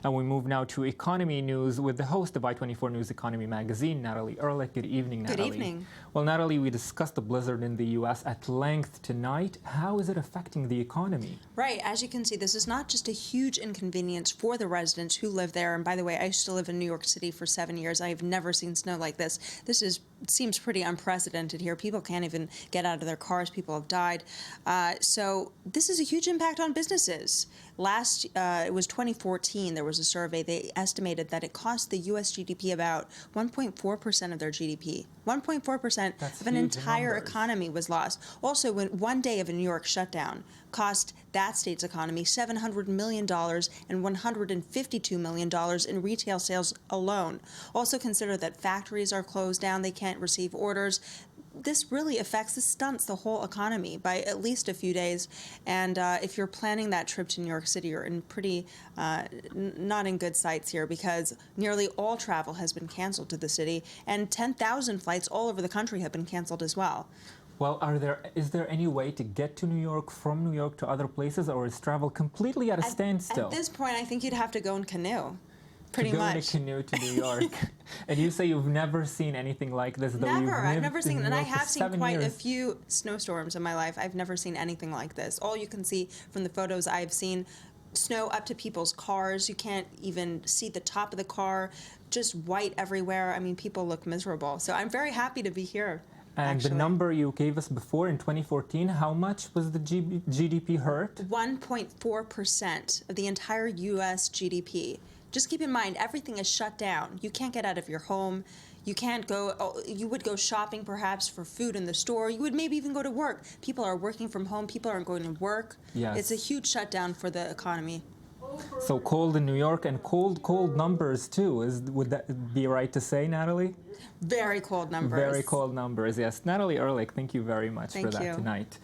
And we move now to economy news with the host of I-24 News Economy Magazine, Natalie Ehrlich. Good evening, Natalie. Good evening. Well, Natalie, we discussed the blizzard in the U.S. at length tonight. How is it affecting the economy? Right. As you can see, this is not just a huge inconvenience for the residents who live there. And by the way, I used to live in New York City for 7 years. I have never seen snow like this. Seems pretty unprecedented here. People can't even get out of their cars. People have died. So this is a huge impact on businesses. It was 2014, there was a survey. They estimated that it cost the U.S. GDP about 1.4% of their GDP. 1.4% of an entire economy was lost. Also, when one day of a New York shutdown cost that state's economy $700 million and $152 million in retail sales alone. Also consider that factories are closed down. They can't receive orders. This really stunts the whole economy by at least a few days. And if you're planning that trip to New York City, you're in pretty not in good sights here, because nearly all travel has been canceled to the city, and 10,000 flights all over the country have been canceled as well. Well, is there any way to get to New York from New York to other places, or is travel completely at a standstill? At this point, I think you'd have to go in canoe. Pretty to go much. in a canoe to New York. And you say you've never seen anything like this, though. Never. I've never seen, and I have seen quite years. a few snowstorms in my life. I've never seen anything like this. All you can see from the photos I've seen, snow up to people's cars. You can't even see the top of the car, just white everywhere. I mean, people look miserable. So I'm very happy to be here. And the number you gave us before in 2014, how much was the GDP hurt? 1.4% of the entire U.S. GDP. Just keep in mind, everything is shut down. You can't get out of your home. You can't go, you would go shopping perhaps for food in the store. You would maybe even go to work. People are working from home. People aren't going to work. Yes. It's a huge shutdown for the economy. So cold in New York, and cold numbers too. Would that be right to say, Natalie? Very cold numbers. Very cold numbers, yes. Natalie Ehrlich, thank you very much for that tonight.